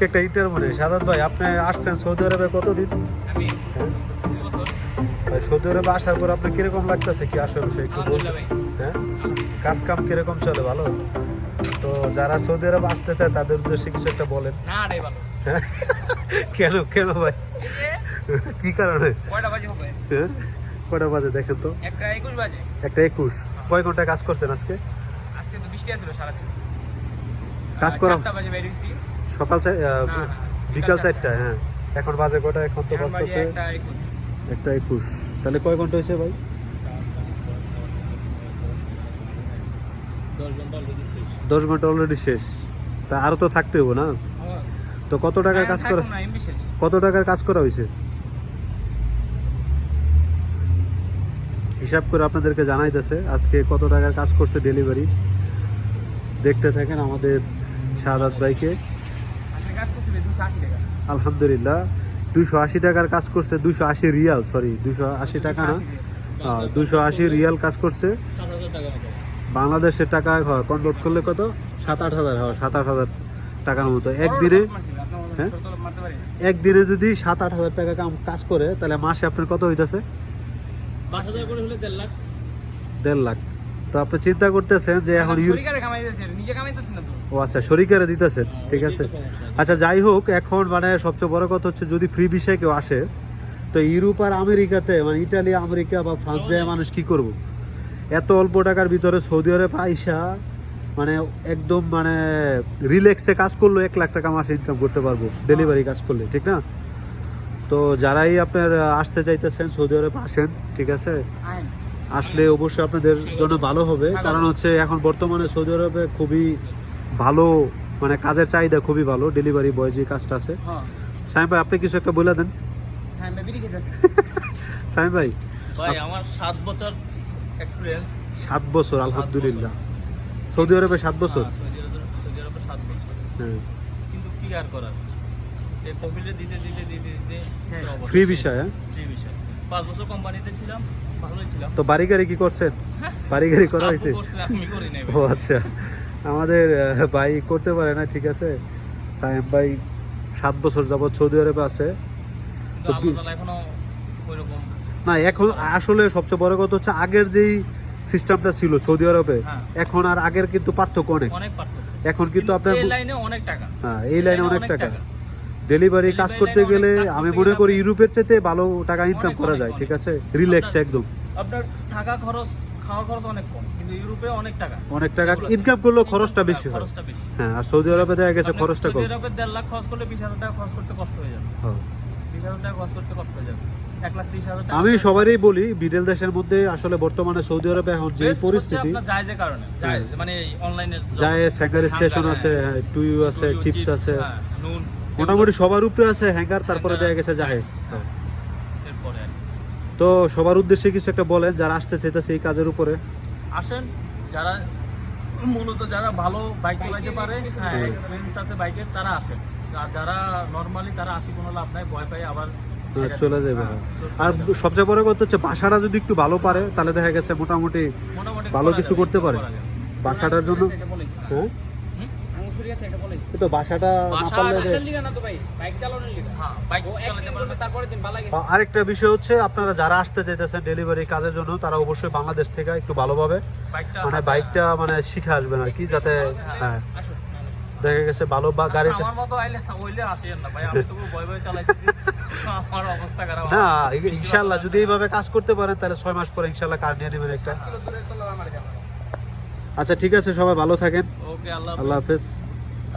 একটা ইটের মনে সাদাত ভাই, আপনি আসছেন সৌদি আরবে কতদিন? আমি 2 বছর। ভাই সৌদি আরবে আসার পর আপনার কিরকম লাগতেছে, কি আসলে বিষয় একটু বলুন। আলহামদুলিল্লাহ ভাই। হ্যাঁ, কাজ কাম কিরকম চলে? ভালো। তো যারা সৌদি আরব আসতে চায় তাদের উদ্দেশ্যে কিছু একটা বলেন। না এটাই ভালো। হ্যাঁ? কেন কেন ভাই, কি কারণে? কয়টা বাজে হবে? হ্যাঁ, কয়টা বাজে দেখেন তো? 1:21 বাজে। একটা 21। কয় ঘন্টা কাজ করছেন আজকে? আজকে তো বৃষ্টি আছিল সারাদিন। কাজ করা 4টা বাজে বের হইছি। সকাল না, বিকাল 4টায়। হ্যাঁ, এখন বাজে কটা? এখন তো এখন বাজে বাজতেছে 1:21। 1:21। তাহলে কয় ঘন্টা হয়েছে ভাই? 10 ঘন্টা অলরেডি শেষ। 10 ঘন্টা অলরেডি শেষ। তা আরো তো থাকতে হবে না? তো কত টাকার কাজ করা, না এমবি শেষ। কত টাকার কাজ করা হয়েছে হিসাব করে আপনাদেরকে জানাইতেছে আজকে কত টাকার কাজ করছে ডেলিভারি। দেখতে থাকেন আমাদের শাহাদাত ভাইকে। আজকে কাজ করছি 280 টাকা। আলহামদুলিল্লাহ 280 টাকার কাজ করছে, 280 রিয়াল, সরি 280 টাকা না, 280 রিয়াল কাজ করছে। 7000 টাকা মতো। বাংলাদেশের টাকা কনভার্ট করলে কত? 7-8 হাজার। 7-8 হাজার টাকার মতো একদিনে। হ্যাঁ, মারতে পারি। একদিনে যদি 7-8 হাজার টাকা কাজ করে তাহলে মাসে আপনার কত হইতাছে? 5000 করে হলে 1.5 লাখ। 1.5 লাখ। তো আপনি চিন্তা করতেছেন যে এখন শরীরে কামাইতেছে, নিজে কামাইতেছ না তো। ও আচ্ছা, শরীকারে দিতেছেন, ঠিক আছে। আচ্ছা যাই হোক, এখন মানে সবচেয়ে বড় কথা হচ্ছে যদি ফ্রি ভিসায় কেউ আসে তো ইউরোপ আর আমেরিকাতে, মানে ইটালি, আমেরিকা বা ফ্রান্স যায় মানুষ কি করব? এত অল্প টাকার ভিতরে সৌদি আরব আইসা মানে একদম মানে রিল্যাক্সে কাজ করলে 1 লাখ টাকা মাসে ইনকাম করতে পারবো ডেলিভারি কাজ করলে, ঠিক না? তো যারাই আপনার আসতে চাইতেছেন সৌদি আরব আসেন, ঠিক আছে। আইন। আসলে অবশ্যই আপনাদের জন্য ভালো হবে, কারণ হচ্ছে এখন বর্তমানে সৌদি আরবে খুবই ভালো, মানে কাজের চাহিদা খুবই ভালো, ডেলিভারি বয় যে কাজটা আছে। হ্যাঁ। সাইম ভাই আপনি কিছু একটা বলে দেন। হ্যাঁ আমি বিড়ি খেতেছি। সাইম ভাই, ভাই আমার 7 বছর এক্সপেরিয়েন্স। 7 বছর আলহামদুলিল্লাহ। সৌদি আরবে 7 বছর। সৌদি আরবে 7 বছর। হ্যাঁ, কিন্তু কি আর করার, এই প্রফিটে দিতে ফ্রি বিষয়। হ্যাঁ, ফ্রি বিষয়। 5 বছর কোম্পানিতে ছিলাম, ভালোই ছিলাম। তো বাড়ি গাড়ি কি করছেন? বাড়ি গাড়ি করা হয়েছে? আমি করি নাই ও আচ্ছা, আমাদের ভাই করতে পারে না, ঠিক আছে। সাইম ভাই 7 বছর যাবত সৌদি আরবে আছে। কিন্তু আল্লাহ তাআলা এখনো ওইরকম না, এখন আসলে সবচেয়ে বড় কথা হচ্ছে আগের যেই সিস্টেমটা ছিল সৌদি আরবে, হ্যাঁ। এখন আর আগের কিন্তু পার্থক্য অনেক। অনেক পার্থক্য। এখন কিন্তু আপনার এই লাইনে অনেক টাকা। হ্যাঁ, এই লাইনে অনেক টাকা। ডেলিভারি কাজ করতে গেলে আমি মনে করি ইউরোপের চাইতে ভালো টাকা ইনকাম করা যায়, ঠিক আছে, রিল্যাক্স একদম। আপনার থাকা খরচ, খাওয়া খরচ অনেক কম, কিন্তু ইউরোপে অনেক টাকা ইনকাম করলেও খরচটা বেশি হয়। খরচটা বেশি। হ্যাঁ, আর সৌদি আরবে দেখা গেছে আপনি খরচটা কম। সৌদি আরবে 1.5 লাখ খরচ করলে 20,000 টাকা খরচ করতে কষ্ট হয়ে যাবে। হ্যাঁ। 20,000 টাকা খরচ করতে কষ্ট হয়ে যাবে। 1,30,000 টাকা। আমি সবারই বলি বিডেল দেশের মধ্যে আসলে বর্তমানে সৌদি আরবে এখন যে Best পরিস্থিতি, হচ্ছে আপনার জায়েজের কারণে, জায়েজ মানে অনলাইনে যায় স্যাঙ্গার স্টেশন আছে, টুইউ আছে, চিপস আছে, নুন মোটামুটি সবার উপরে আছে হ্যাঙ্গার, তারপরে দেখা গেছে জাহেজ। এরপরে আর কি। তো সবার উদ্দেশ্যে কিছু একটা বলেন যারা আসতে চাইতেছে এই কাজের উপরে। আসেন যারা মূলত যারা ভালো বাইক চালাতে পারে, হ্যাঁ এক্সপিরিয়েন্স আছে বাইকের, তারা আসেন। আর যারা নরমালি তারা আসি কোনো লাভ নাই, ভয় পাই আবার চলে যাবে। আর সবচেয়ে বড় কথা হচ্ছে বাসাটা যদি একটু ভালো পারে তাহলে দেখা গেছে মোটামুটি ভালো কিছু করতে পারে বাসাটার জন্য। হ্যাঁ, তো বাসাটা না পারলে আরেকটা বিষয় হচ্ছে আপনারা যারা আসতে চাইতেছেন ডেলিভারি কাজের জন্য তারা অবশ্যই বাংলাদেশ থেকে একটু ভালোভাবে মানে বাইকটা মানে শিখে আসবেন আর কি, যাতে হ্যাঁ দেখা গেছে ভালো বা গাড়ি না, ইনশাল্লাহ যদি এইভাবে কাজ করতে পারেন তাহলে 6 মাস পরে ইনশাল্লাহ কার নিয়ে নেবেন একটা। আচ্ছা ঠিক আছে, সবাই ভালো থাকেন। ওকে, আল্লাহ হাফেজ।